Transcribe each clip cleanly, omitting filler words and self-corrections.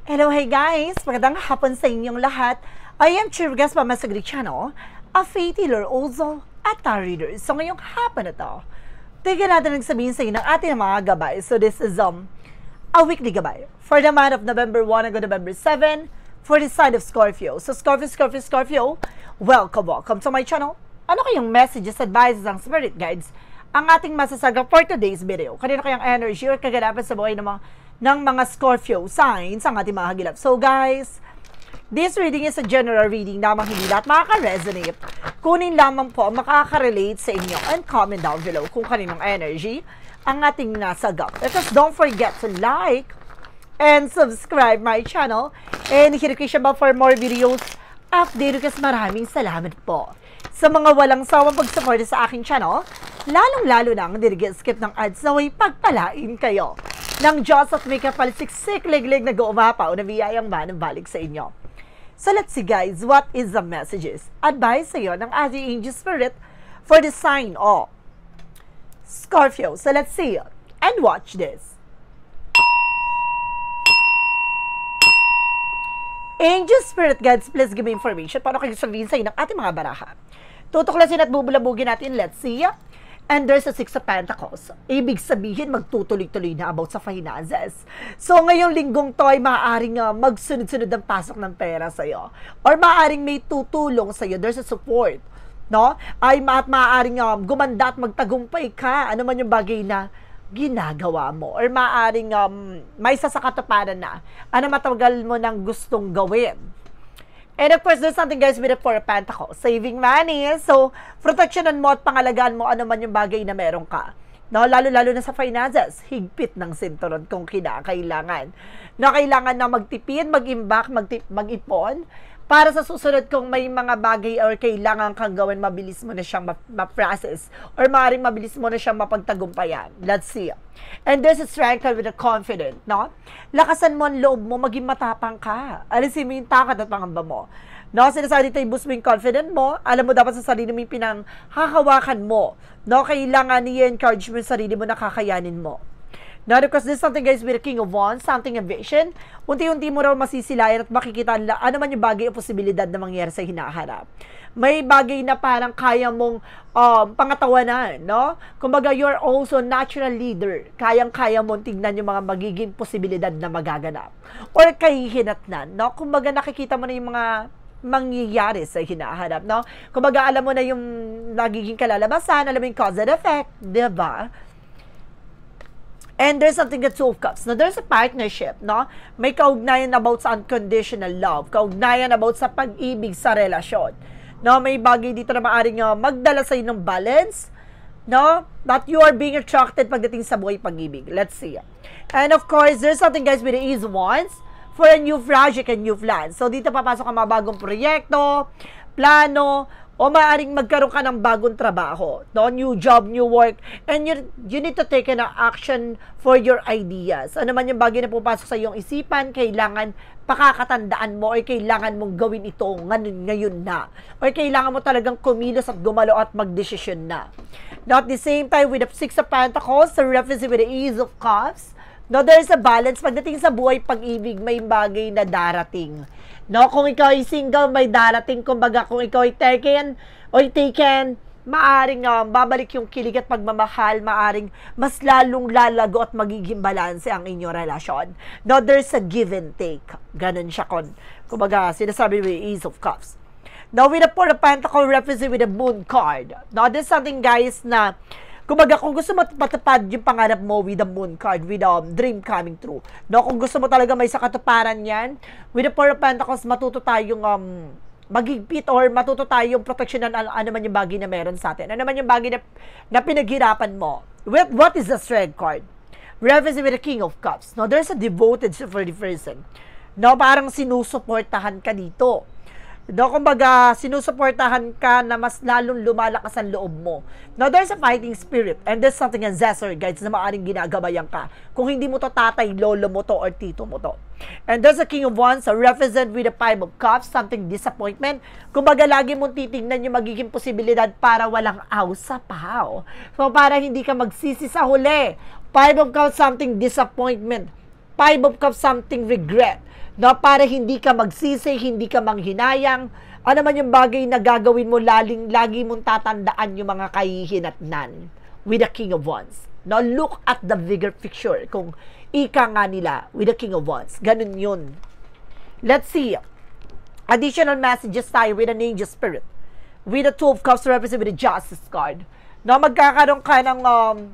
Hello, hey guys! Magandang hapon sa inyong lahat. I am Chirgas Pamasagri Channel, a faith healer also at tarot reader. So ngayong hapon na to, tignan natin ang sabihin sa inyo ng ating mga gabay. So this is a weekly gabay for the month of November 1 hanggang November 7 for the sign of Scorpio. So Scorpio, welcome to my channel. Ano kayong messages, advices, ang spirit guides ang ating masasaga for today's video? Kanina kayang energy or kaganapan sa buhay ng mga Scorpio signs ang ating mga hagilap. So guys, this reading is a general reading lamang, hindi lahat makaka-resonate. Kunin lamang po makaka-relate sa inyo and comment down below kung kaninong energy ang ating nasagap. Because don't forget to like and subscribe my channel and hit the notification bell for more videos update. Kasi maraming salamat po sa mga walang sawang pag-support sa aking channel, lalong-lalo nang skip ng ads na way pagpalain kayo ng Diyos at may kapalsiksik liglig na guumapaw na biyayang manang balik sa inyo. So let's see guys, what is the messages? Advice sa iyo ng ating angel spirit for the sign of Scorpio. So let's see and watch this. Angel spirit guides, please give me information. Paano kayo sabihin sa inyo ng ating mga baraha? Tutuklasin at bubulabugin natin. Let's see. And there's a Six of Pentacles. Ibig sabihin, magtutuloy-tuloy na about sa finances. So, ngayong linggong to ay maaaring magsunod-sunod ang pasok ng pera sa'yo. Or maaaring may tutulong sa'yo. There's a support. No? Ay maaaring gumanda at magtagumpay ka. Ano man yung bagay na ginagawa mo. Or maaaring may sasakatuparan na. Ano matagal mo nang gustong gawin. And of course, there's something guys with the Four of Pentacles. Saving money. So, proteksyonan mo at pangalagaan mo ano man yung bagay na meron ka. No, lalo-lalo na sa finances. Higpit ng sinturon kung kinakailangan. Na kailangan na magtipid, mag-imbak, mag-ipon. Para sa susunod kung may mga bagay or kailangan kang gawin, mabilis mo na siyang ma-process. Or maaaring mabilis mo na siyang mapagtagumpayan. Let's see. And there's a strength with a confident, no? Lakasan mo ang loob mo, maging matapang ka. Alisin mo yung takot at pangamba mo. No, sinasabi dito, i-boost mo yung confident mo. Alam mo dapat sa sarili mo yung pinanghahawakan mo. No, kailangan i-encourage mo yung sarili mo na kakayanin mo. Now, because this is something guys with the King of Wands, something a vision. Unti-unti mo raw masisilayan at makikita ano man yung bagay o posibilidad na mangyari sa hinaharap. May bagay na parang kaya mong pangatawanan, no? Kumbaga, you're also natural leader. Kayang-kaya mong tignan yung mga magiging posibilidad na magaganap. Or kahihinatnan, no? Kumbaga, nakikita mo na yung mga mangyayari sa hinaharap, no? Kumbaga, alam mo na yung nagiging kalalabasan, alam mo yung cause and effect, diba? And there's something that's Two of Cups. Now, there's a partnership, no? May kaugnayan about sa unconditional love. Kaugnayan about sa pag-ibig sa relasyon. No? May bagay dito na maaaring magdala sa'yo ng balance, no? That you are being attracted pagdating sa buhay pag-ibig. Let's see. And of course, there's something guys with the Ace of Wands for a new project and new plan. So, dito papasok ang mga bagong proyekto, plano, o maaaring magkaroon ka ng bagong trabaho, no? New job, new work, and you need to take an action for your ideas. Ano man yung bagay na pupasok sa iyong isipan, kailangan pakakatandaan mo, or kailangan mong gawin ito ngayon na. Or kailangan mo talagang kumilos at gumalo at magdesisyon na. Now, at the same time, with the Six of Pentacles, the reference with the Ace of Cups, no, there's a balance. Pagdating sa buhay pag-ibig, may bagay na darating. No, kung ikaw ay single, may darating. Kumbaga, kung ikaw ay taken, maaring babalik yung kilig at pagmamahal, maaring mas lalong lalago at magiging balanse ang inyong relasyon. No, there's a give and take. Ganun siya kumbaga, sinasabi with Ace of Cups. Now, with the Four of Pentacles, represent with the Moon card. Now, there's something guys na kumbaga, kung gusto mo matupad yung pangarap mo with the Moon card, with dream coming true. No, kung gusto mo talaga may sakatuparan yan, with the Four of Pentacles, matuto tayong magigpit or matuto tayong proteksyonan ano man yung bagay na meron sa atin. Ano man yung bagay na pinaghirapan mo. What is the Strength card? Reference with the King of Cups. No, there's a devoted for the person. No, parang sinusuportahan ka dito. No, kumbaga, sinusuportahan ka na mas lalong lumalakas ang loob mo. Now, there's a fighting spirit and there's something ancestor guides na maaaring ginagabayan ka. Kung hindi mo to tatay, lolo mo to, or tito mo to. And there's a King of Wands, represent with the Five of Cups, something disappointment. Kumbaga, lagi mong titingnan yung magiging posibilidad para walang aw sa pahaw. So, para hindi ka magsisi sa huli. Five of Cups, something disappointment. Five of Cups, something regret. No, para hindi ka magsisi, hindi ka manghinayang. Ano man yung bagay na gagawin mo, lagi mong tatandaan yung mga kahihinatnan with the King of Wands. No, look at the bigger picture. Kung ika nga nila with the King of Wands. Ganun yun. Let's see. Additional messages tayo with an angel spirit. With the Two of Cups represented with the Justice card. No, magkakaroon ka ng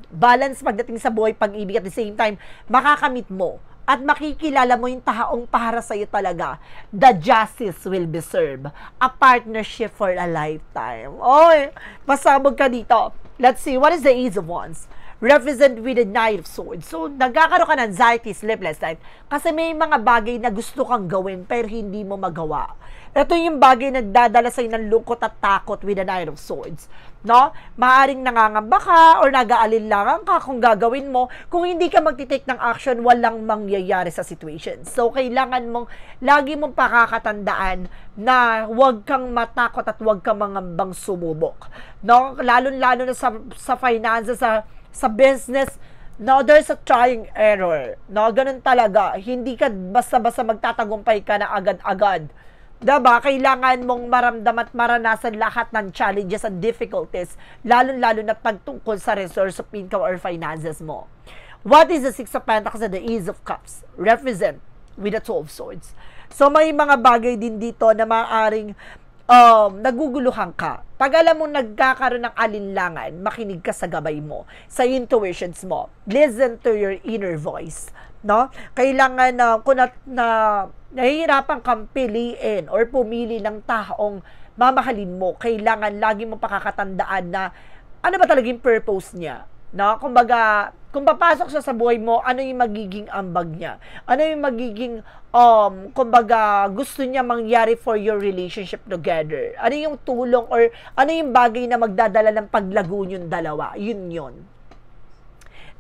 balance pagdating sa buhay, pag-ibig, at the same time, makakamit mo at makikilala mo yung taong para sa'yo talaga. The justice will be served. A partnership for a lifetime. Oy, pasabog ka dito. Let's see, what is the Ace of Wands? Represent with the Knight of Swords. So, nagkakaroon ka ng anxiety, sleepless night. Kasi may mga bagay na gusto kang gawin pero hindi mo magawa. Ito yung bagay na nagdadala sa'yo ng lungkot at takot with the Knight of Swords. No? Maaring nangangamba ka or nag-aalinlangan ka kung gagawin mo. Kung hindi ka magtitake ng action, walang mangyayari sa situation. So, kailangan mong, lagi mong pakakatandaan na huwag kang matakot at huwag kang mangambang sumubok. No? Lalo-lalo na sa finances, sa business, no, there's a trying error. No, ganun talaga. Hindi ka basta-basta magtatagumpay ka na agad-agad. Diba? Kailangan mong maramdam at maranasan lahat ng challenges and difficulties, lalo-lalo na pagtungkol sa resource of income or finances mo. What is the Six of Pentacles and the Ace of Cups? Represent with the Two of Swords. So, may mga bagay din dito na maaaring naguguluhan ka. Pag alam mo nagkakaroon ng alinlangan, makinig ka sa gabay mo, sa intuitions mo. Listen to your inner voice. No? Kailangan kung nahihirapan kang piliin or pumili ng taong mamahalin mo, kailangan lagi mo pakakatandaan na ano ba talagang purpose niya. No? Kumbaga, kung papasok siya sa buhay mo, ano yung magiging ambag niya? Ano yung magiging, kumbaga, gusto niya mangyari for your relationship together? Ano yung tulong or ano yung bagay na magdadala ng paglago yung dalawa? Yun.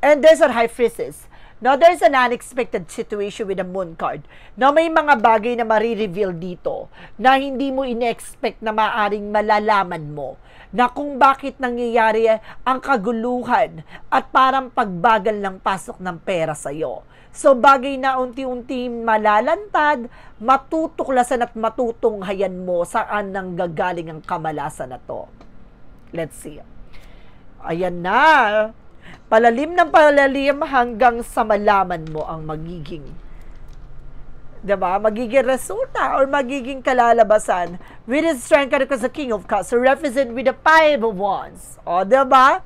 And there's a High Priestess. Now, there's an unexpected situation with the Moon card. Now, may mga bagay na marireveal dito na hindi mo ine-expect na maaring malalaman mo na kung bakit nangyayari ang kaguluhan at parang pagbagal ng pasok ng pera sa'yo. So, bagay na unti-unti malalantad, matutuklasan at matutunghayan mo saan nanggagaling ang kamalasan na to. Let's see. Ayan na. Palalim ng palalim hanggang sa malaman mo ang magiging, diba? Magiging resulta or magiging kalalabasan with his strength because the King of Cups represent with the Five of Wands. O, diba?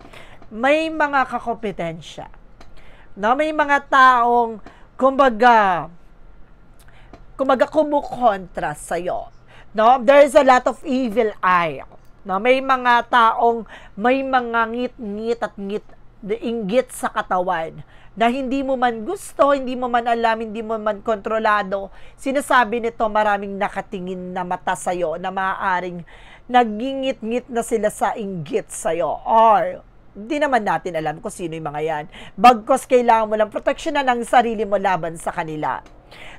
May mga kakompetensya. No? May mga taong kumbaga kumukontra sa'yo. No? There is a lot of evil eye. No? May mga taong may mga ngit-ngit at inggit sa katawan na hindi mo man gusto, hindi mo man alam, hindi mo man kontrolado. Sinasabi nito maraming nakatingin na mata sa'yo na maaaring nagingit-ngit na sila sa inggit sa'yo. Or, hindi naman natin alam kung sino yung mga yan. Bagkos kailangan mo lang proteksyonan ang sarili mo laban sa kanila.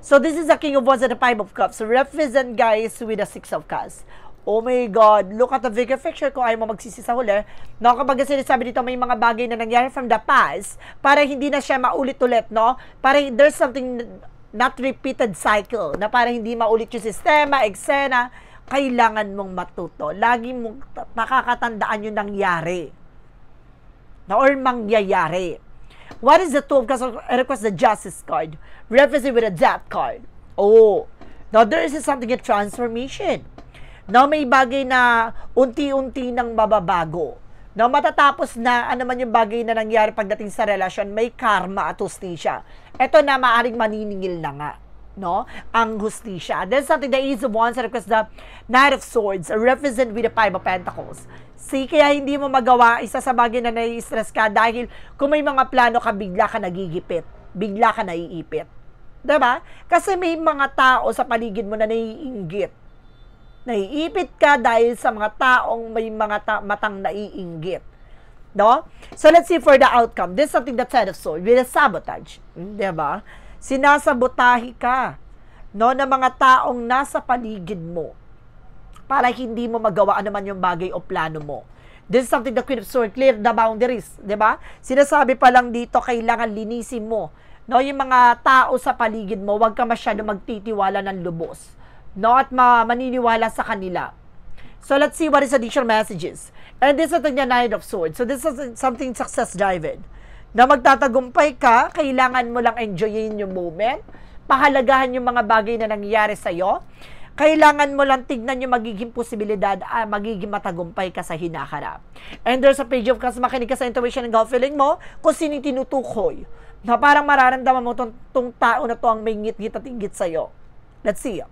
So, this is the King of Wands and the Five of Cups. Represent, guys, with the Six of Cups. Oh my God, look at the bigger picture kung ayaw mo magsisi sa huli. No, kapag sinasabi dito may mga bagay na nangyari from the past para hindi na siya maulit-ulit, no? Para there's something not repeated cycle, na para hindi maulit yung sistema, eksena, kailangan mong matuto. Lagi mong makakatandaan yung nangyari. Na or mangyayari. What is the Two of Cups? I request the Justice card. Represent with a Death card. Oh, now there is something a transformation. No, may bagay na unti-unti nang mababago. No, matatapos na ano man yung bagay na nangyari pagdating sa relasyon, may karma at hustisya. Ito na maaring maniningil na nga, no? Ang hustisya. Then something the Ace of Wands request the Knight of Swords represent with the Five of Pentacles. See, kaya hindi mo magawa, isa sa bagay na nai-stress ka dahil kung may mga plano ka, bigla ka nagigipit, bigla ka naiipit. Diba? Kasi may mga tao sa paligid mo na naiinggit. Naiipit ka dahil sa mga taong may mga matang naiinggit. No? So, let's see for the outcome. This is something that's Ten of Swords with a sabotage. Diba? Sinasabotahe ka, no, ng mga taong nasa paligid mo para hindi mo magawa anuman yung bagay o plano mo. This is something the Queen of Swords, clear the boundaries. Diba? Sinasabi pa lang dito, kailangan linisin mo No, yung mga tao sa paligid mo, huwag ka masyado magtitiwala ng lubos. No, at maniniwala sa kanila. So, let's see what is additional messages. And this is the Nine of Swords. So, this is something success-driven. Na magtatagumpay ka, kailangan mo lang enjoyin yung moment. Pahalagahan yung mga bagay na nangyayari sa'yo. Kailangan mo lang tignan yung magiging posibilidad, magiging matagumpay ka sa hinaharap. And there's a page of Cups, makinig ka sa intuition and gut feeling mo kung sino tinutukoy. Na parang mararamdaman mo tong tao na to ang may ngit-ngit at inggit sa'yo. Let's see.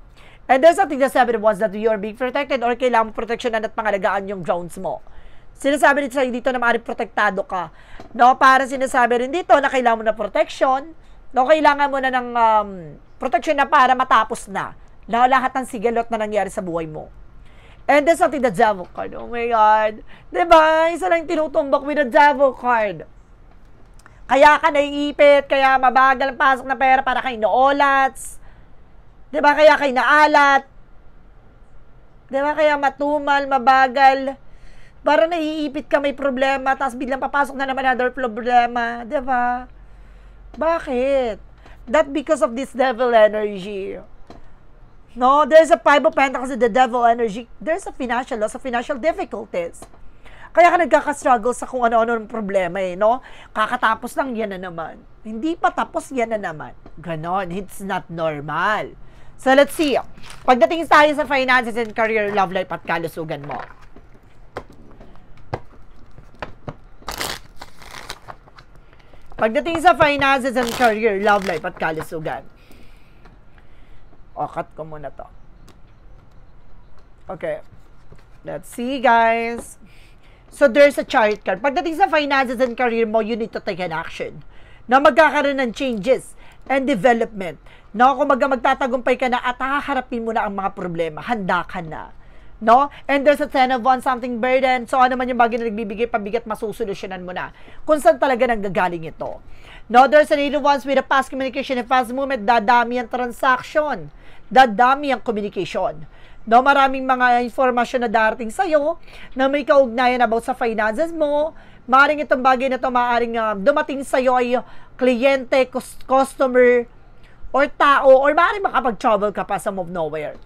And there's something that sabi was that you're being protected or kailangan mo proteksyonan at pangalagaan yung grounds mo. Sinasabi dito sa'yo dito na maaaring protektado ka. No, para sinasabi rin dito na kailangan mo na protection. No, kailangan mo na ng protection na para matapos na lahat ng sigalot na nangyari sa buhay mo. And there's something the Devil card. Oh my God. Diba? Isa lang tinutumbok with the Devil card. Kaya ka naiipit, kaya mabagal ang pasok na pera para kayo naolats. Diba? Kaya kayo naalat. Diba? Kaya matumal, mabagal. Para naiipit ka, may problema, tapos biglang papasok na naman another problema. Diba? Bakit? That because of this devil energy. No, there's a Five of Pentacles in the devil energy. There's a financial loss, a financial difficulties. Kaya ka nagkaka-struggle sa kung ano-ano ng problema eh, no? Kakatapos lang, yan na naman. Hindi pa tapos, yan na naman. Ganon, it's not normal. So, let's see. Pagdating tayo sa finances and career, love life at kalusugan mo. Pagdating sa finances and career, love life at kalusugan. O, cut ko muna to. Okay. Let's see, guys. So, there's a chart card. Pagdating sa finances and career mo, you need to take an action. Na magkakaroon ng changes and development. No, kung magtatagumpay ka na at haharapin mo na ang mga problema, handa ka na. No? And there's a 10 of Wands, something burden. So, ano man yung bagay na nagbibigay pabigat, masusolusyonan mo na. Kung saan talaga nanggagaling ito. No, there's an 8 of Wands with a fast communication and fast movement. Dadami ang transaction. Dadami ang communication. No, maraming mga informasyon na darating sa'yo na may kaugnayan about sa finances mo. Maaring itong bagay na ito, maaring dumating sa'yo ay kliyente, customer, or tao, or maaaring makapag-travel ka pa sa move nowhere.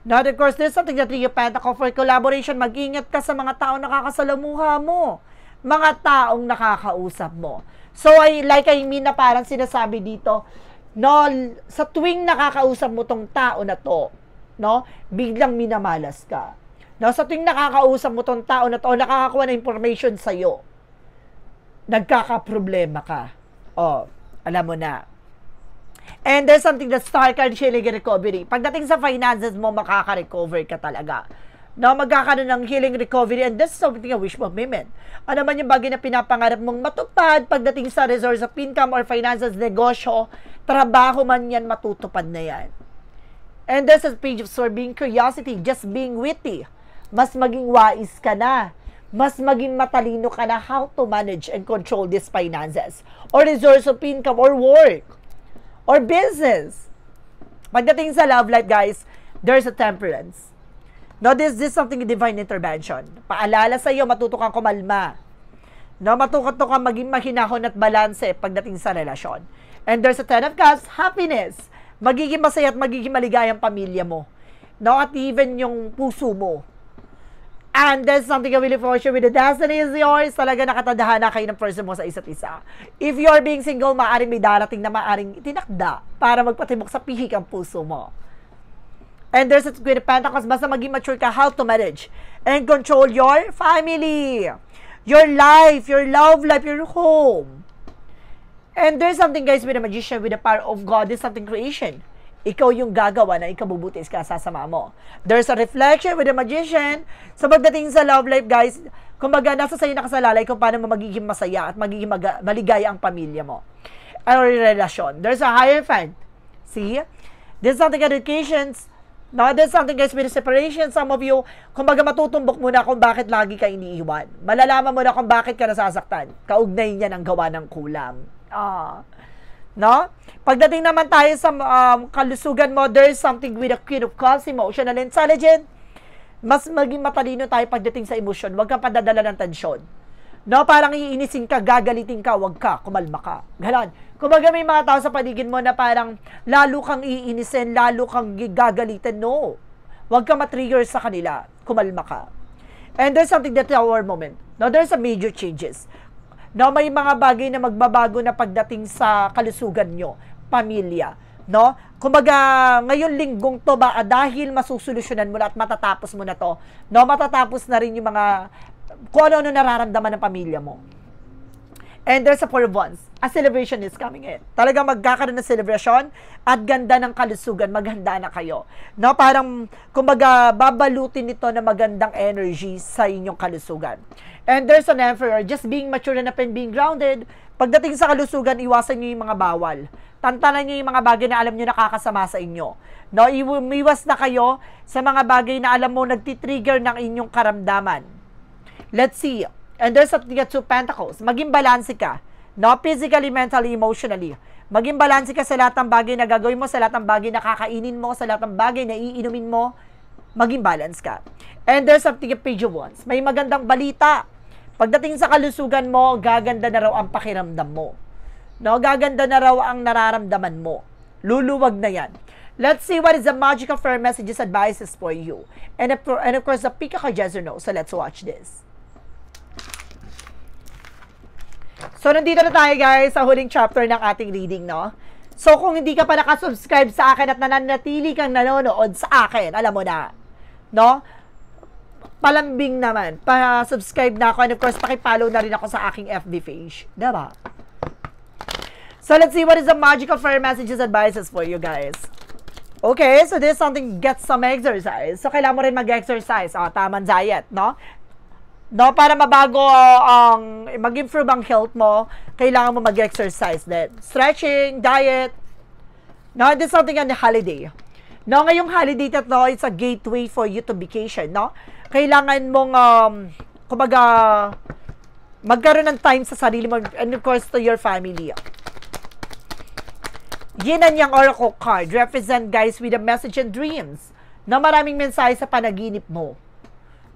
Now, of course, there's something that you pentacle for collaboration. Mag-ingat ka sa mga taong nakakasalamuha mo. Mga taong nakakausap mo. So, I mean na parang sinasabi dito, no, sa tuwing nakakausap mo tong tao na to, no, biglang minamalas ka. No, sa tuwing nakakausap mo tong tao na to, nakakakuha ng information sa'yo, nagkakaproblema ka. Oh, alam mo na. And there's something that star card healing and recovery. Pagdating sa finances mo, makaka-recover ka talaga. No, magkakaroon ng healing recovery, and this is something a wish fulfillment. Ano man yung bagay na pinapangarap mong matupad pagdating sa resource of income or finances, negosyo, trabaho man yan, matutupad na yan. And this is page of sword, being curiosity, just being witty. Mas maging wais ka na. Mas maging matalino ka na how to manage and control these finances or resource of income or work or business. Pagdating sa love life, guys, there's a temperance. No, this is something divine intervention. Paalala sa iyo, matuto kang kumalma. No, matuto kang maging mahinahon at balanse pagdating sa relasyon. And there's a 10 of Cups, happiness. Magiging masaya at magiging maligayang pamilya mo. No, at even yung puso mo. And there's something I really for sure with the destiny is yours. Talaga nakatadhana kayo ng person mo sa isa't isa. If you're being single, maaaring may darating na maaaring itinakda para magpatibok sa pihik ang puso mo. And there's a Queen of Pentacles, basta maging mature ka how to manage and control your family, your life, your love life, your home. And there's something, guys, with the Magician, with the power of God, there's something creation. Ikaw yung gagawa na ikabubuti ka sasama mo. There's a reflection with the Magician. So, pagdating sa love life, guys, kumbaga, nasa sa'yo nakasalalay kung paano mo magiging masaya at magiging maligaya ang pamilya mo. Or relasyon. There's a Hierophant. See? There's something educations. No, there's something, guys, with the separation. Some of you, kumbaga, matutumbok mo na kung bakit lagi ka iniiwan. Malalaman mo na kung bakit ka nasasaktan. Kaugnay niya ng gawa ng kulam. No? Pagdating naman tayo sa kalusugan mo, there's something with the Queen of Cups, emotional intelligence. Mas maging matalino tayo pagdating sa emosyon. Huwag kang padadala ng tensyon. No, parang iinisin ka, gagalitin ka, wag ka, kumalma ka. Ganon. Kumbaga may mga tao sa paligid mo na parang lalo kang iinisin, lalo kang gagalitin. No. Wag ka matrigger sa kanila, kumalma ka. And there's something that our moment. No, there's a major changes. No, may mga bagay na magbabago na pagdating sa kalusugan nyo, pamilya. No? Kumbaga, ngayon linggong to ba, dahil masusolusyonan mo na at matatapos mo na to, no, matatapos na rin yung mga kung ano-ano nararamdaman ng pamilya mo. And there's a for once, a celebration is coming in. Talagang magkakaroon ng celebration at ganda ng kalusugan, maghanda na kayo. No, parang, kumbaga, babalutin nito na magandang energy sa inyong kalusugan. And there's an emperor, just being mature enough and being grounded. Pagdating sa kalusugan, iwasan nyo yung mga bawal. Tantanan nyo yung mga bagay na alam nyo nakakasama sa inyo. No, iwas na kayo sa mga bagay na alam mo nagtitrigger ng inyong karamdaman. Let's see. And there's something at 2 Pentacles. Maging balanse ka. No? Physically, mentally, emotionally. Maging balanse ka sa lahat ng bagay na gagawin mo, sa lahat ng bagay na kakainin mo, sa lahat ng bagay na iinumin mo. Maging balance ka. And there's something at Page of Wands. May magandang balita. Pagdating sa kalusugan mo, gaganda na raw ang pakiramdam mo. No? Gaganda na raw ang nararamdaman mo. Luluwag na yan. Let's see what is the magical fair messages advices for you. And of course, the pick of yes or no. So let's watch this. So, nandito na tayo guys sa huling chapter ng ating reading, no? So, kung hindi ka pa nakasubscribe sa akin at nananatili kang nanonood sa akin, alam mo na, no? Palambing naman, pa-subscribe na ako and of course, pakipollow na rin ako sa aking FB page. Diba? So, let's see what is the magical fire messages advices for you guys. Okay, so this is something, get some exercise. So, kailangan mo rin mag-exercise. Tamang diet, no? No, para mabago mag-improve ang health mo, kailangan mo mag-exercise din. Stretching, diet. No, this is something on the holiday. No, ngayong holiday to, it's a gateway for you to vacation, no? Kailangan mong, kumbaga, magkaroon ng time sa sarili mo and of course to your family. Yin and Yang Oracle card represent guys with a message and dreams na maraming mensahe sa panaginip mo.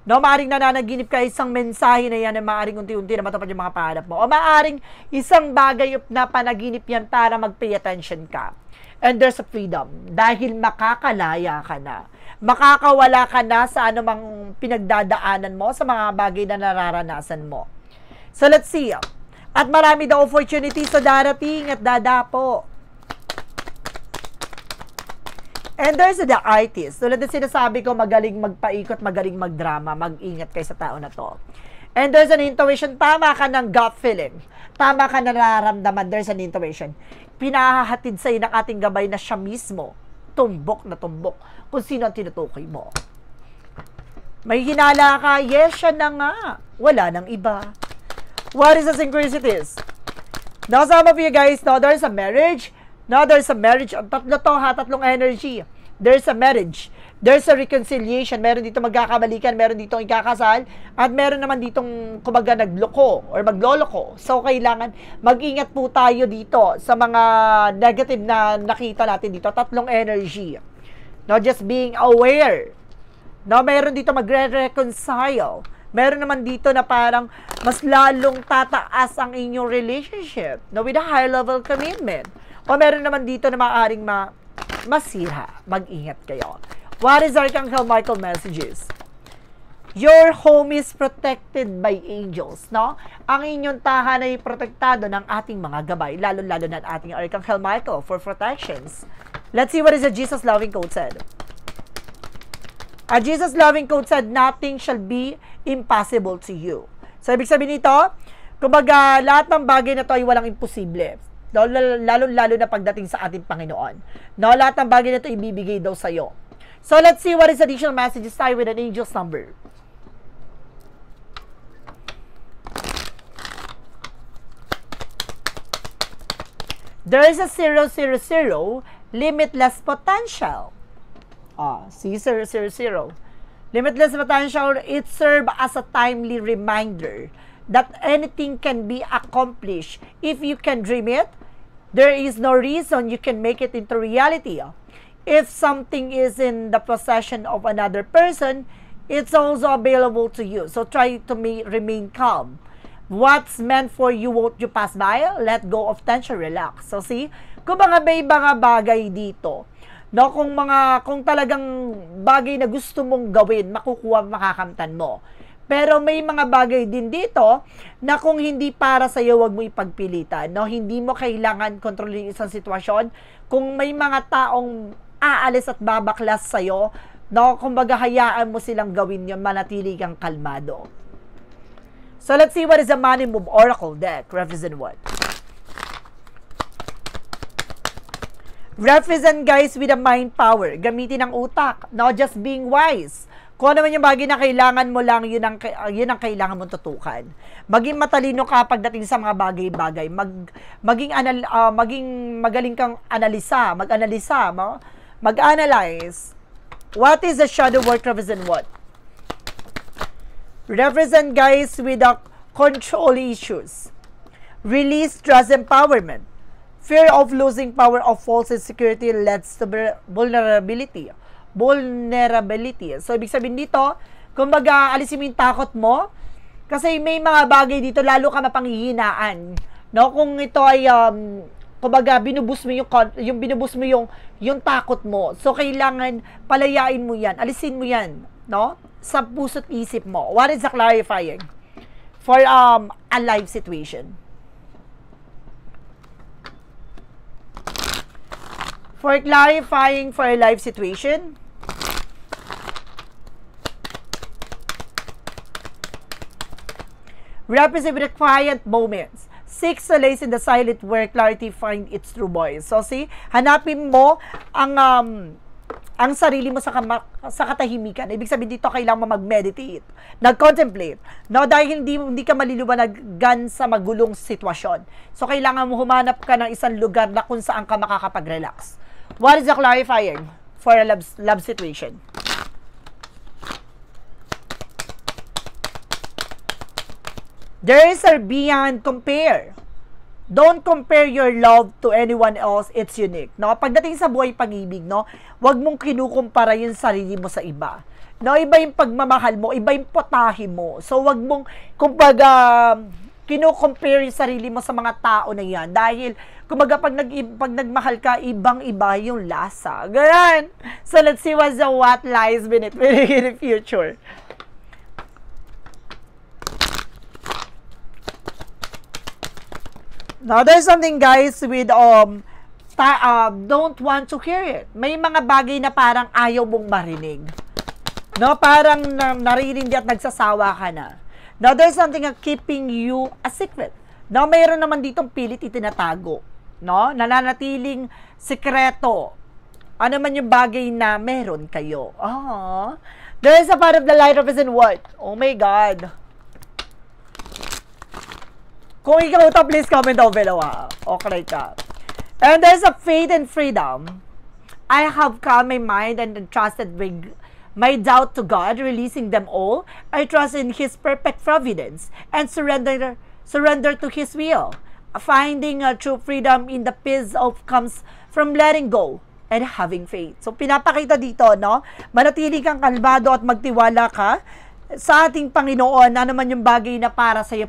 No, maaring nananaginip ka isang mensahe na yan na maaring unti-unti na matapad yung mga pangarap mo. O maaring isang bagay na panaginip yan para mag-pay attention ka. And there's a freedom. Dahil makakalaya ka na. Makakawala ka na sa anumang pinagdadaanan mo, sa mga bagay na nararanasan mo. So let's see. At marami daw opportunities sa darating at dadapo. And there's the artist. Tulad na sinasabi ko, magaling magpaikot, magaling magdrama, mag-ingat kayo sa tao na to. And there's an intuition. Tama ka ng gut feeling. Tama ka na nararamdaman. There's an intuition. Pinahahatid sa'yo ng ating gabay na siya mismo. Tumbok na tumbok. Kung sino ang tinutukoy mo. May hinala ka. Yes, siya na nga. Wala nang iba. What is the synchronicities? Now, some of you guys know there's a marriage. Now, there's a marriage. Tatlo to ha, tatlong energy. There's a marriage. There's a reconciliation. Meron dito magkakabalikan, meron dito ikakasal, at meron naman ditong kumbaga nagloko or magloloko. So, kailangan mag-ingat po tayo dito sa mga negative na nakita natin dito. Tatlong energy. No, just being aware. No, meron dito magre-reconcile. Meron naman dito na parang mas lalong tataas ang inyong relationship. No, with a high level commitment. O meron naman dito na maaaring masira. Mag-ingat kayo. What is Archangel Michael messages? Your home is protected by angels, no? Ang inyong tahanan ay protektado ng ating mga gabay, lalo-lalo na ating Archangel Michael for protections. Let's see what is the Jesus loving code said. A Jesus loving code said, nothing shall be impossible to you. So, ibig sabihin nito, kumbaga, lahat ng bagay na to ay walang imposible. Lalo-lalo na pagdating sa ating Panginoon. No, lahat ng bagay na ito ibibigay daw sa'yo. So, let's see what is additional messages tayo with an angel's number. There is a 000, limitless potential. See, 000. Limitless potential, it serves as a timely reminder that anything can be accomplished if you can dream it. There is no reason you can make it into reality. If something is in the possession of another person, it's also available to you. So try to remain calm. What's meant for you won't you pass by? Let go of tension, relax. So see, kung may mga bagay dito, no, kung talagang bagay na gusto mong gawin, makukuha, makakamtan mo. Pero may mga bagay din dito na kung hindi para sa iyo, wag mo ipagpilitan, no? Hindi mo kailangan kontrolin isang sitwasyon. Kung may mga taong aalis at babaklas sa iyo, no, kumbaga hayaan mo silang gawin 'yon, manatili kang kalmado. So let's see what is the Money Move Oracle deck. Represent what? Represent, guys, with a mind power. Gamitin ang utak. Not just being wise. Kung ano man yung bagay na kailangan mo lang, yun ang kailangan mong tutukan. Maging matalino ka pagdating sa mga bagay-bagay. Maging magaling kang mag-analyze. What is the shadow work? Represent what? Represent, guys, with the control issues. Release trust empowerment. Fear of losing power of false insecurity leads to vulnerability. So, ibig sabihin dito, kumbaga, alisin mo yung takot mo. Kasi may mga bagay dito, lalo ka mapanghihinaan. No? Kung ito ay, kumbaga, binubus mo yung takot mo. So, kailangan palayain mo yan. Alisin mo yan. No? Sa puso't isip mo. What is the clarifying? For a life situation. For clarifying for a life situation, represent with the quiet moments. Seek solace in the silent where clarity find its true voice. So see, hanapin mo ang sarili mo sa katahimikan. Ibig sabihin dito, kailangan mo mag-meditate, nag-contemplate. No, dahil hindi ka maliliwanagan sa magulong sitwasyon. So, kailangan mo humanap ka ng isang lugar na kung saan ka makakapag-relax. What is the clarifying for a love situation? There is a beyond compare. Don't compare your love to anyone else. It's unique. No? Pagdating sa buhay pag-ibig, no, wag mong kinukumpara yung sarili mo sa iba. No, iba yung pagmamahal mo, iba yung potahe mo. So, wag mong, kumbaga, kinukompare yung sarili mo sa mga tao na yan. Dahil, kumbaga, pag nagmahal ka, ibang-iba yung lasa. Ganyan. So, let's see what lies beneath in the future. Now, there's something, guys, with, don't want to hear it. May mga bagay na parang ayaw mong marinig. No, parang naririnig at nagsasawa ka na. Now, there's something keeping you a secret. No, mayroon naman ditong pilit itinatago. No, nananatiling sikreto. Ano man yung bagay na meron kayo. There is a part of the light represent what? Oh my God. Kung ikaw ito, please comment down below, ha? Okay ka. And there's a faith and freedom. I have calmed my mind and entrusted my doubt to God, releasing them all. I trust in His perfect providence and surrender to His will. Finding true freedom in the peace of comes from letting go and having faith. So, pinapakita dito, no? Manatili kang kalmado at magtiwala ka sa ating Panginoon, ano man yung bagay na para sa iyo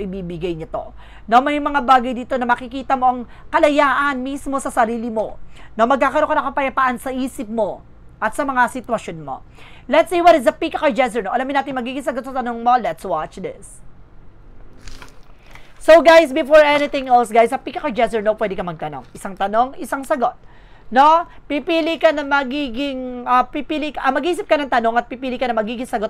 ibibigay niya to. No, may mga bagay dito na makikita mo ang kalayaan mismo sa sarili mo. No, magkakaroon ka ng kapayapaan sa isip mo at sa mga sitwasyon mo. Let's see what is the pick of Jezero. No? Alamin natin magiging sagot sa tanong mo. Let's watch this. So guys, before anything else, guys, sa pick of Jezero, no, pwede ka magtanong. Isang tanong, isang sagot. No, pipili ka na mag-isip ka ng tanong at pipili ka na magiging sagot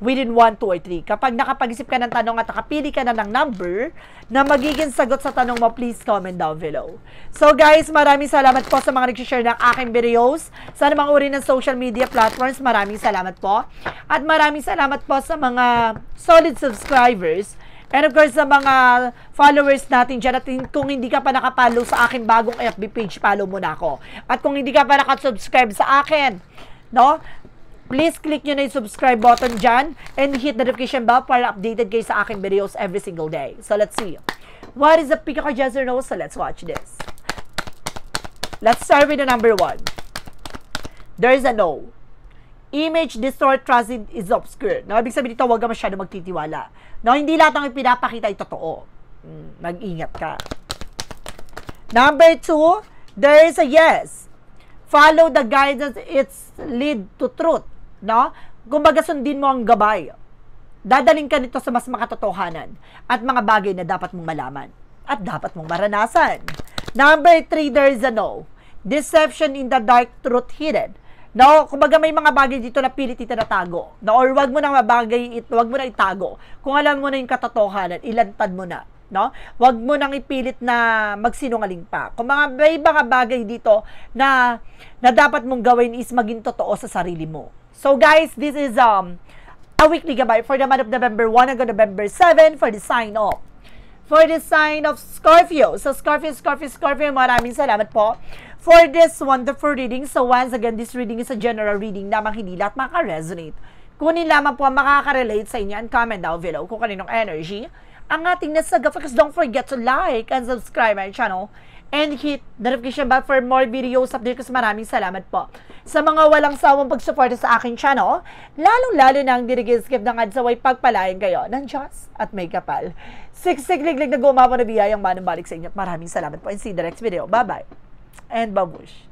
within 1, 2, or 3. Kapag nakapag-isip ka ng tanong at nakapili ka na ng number na magiging sagot sa tanong mo, please comment down below. So guys, maraming salamat po sa mga nag-share ng aking videos. Sa mga uri ng social media platforms, maraming salamat po. At maraming salamat po sa mga solid subscribers. And of course, sa mga followers natin dyan, at kung hindi ka pa nakapollow sa aking bagong FB page, follow mo na ako. At kung hindi ka pa nakasubscribe sa akin, no, please click nyo na yung subscribe button dyan and hit the notification bell para updated kayo sa aking videos every single day. So, let's see. What is the pick of yes or no? So, let's watch this. Let's start with the number 1. There is a no. Image distort, trust is obscure. No, ibig sabihin dito, huwag ka masyado magtitiwala. No, hindi lahat ng ipinapakita ay totoo. Mag-ingat ka. Number 2, there is a yes. Follow the guidance, it's lead to truth. No? Kumbaga sundin mo ang gabay. Dadaling ka nito sa mas makatotohanan at mga bagay na dapat mong malaman at dapat mong maranasan. Number 3, there is a no. Deception in the dark, truth hidden. No, kumbaga may mga bagay dito na pilit itinatago. No, or wag mo nang wag mo na itago. Kung alam mo na yung katotohanan, ilantad mo na. No? Wag mo nang ipilit na magsinungaling pa. Kung may mga bagay dito na dapat mong gawin is maging totoo sa sarili mo. So guys, this is a weekly gabay for the month of November 1 hanggang November 7 for the sign of Scorpio. So Scorpio, maraming salamat po for this wonderful reading. So once again, this reading is a general reading namang hindi lahat maka-resonate. Kunin lamang po ang makaka-relate sa inyo and comment down below kung kaninong energy ang ating nasaga. Because don't forget to like and subscribe my channel and hit notification bell for more videos update. Kasi maraming salamat po sa mga walang sawang pagsuporta sa aking channel, lalong-lalo na ang dirigil-skip ng adsaway pagpalain kayo ng Diyos at may kapal. Siksik-liglig na gumawa na biyayang manong balik sa inyo. Maraming salamat po and see you in the next video. Bye-bye and babush.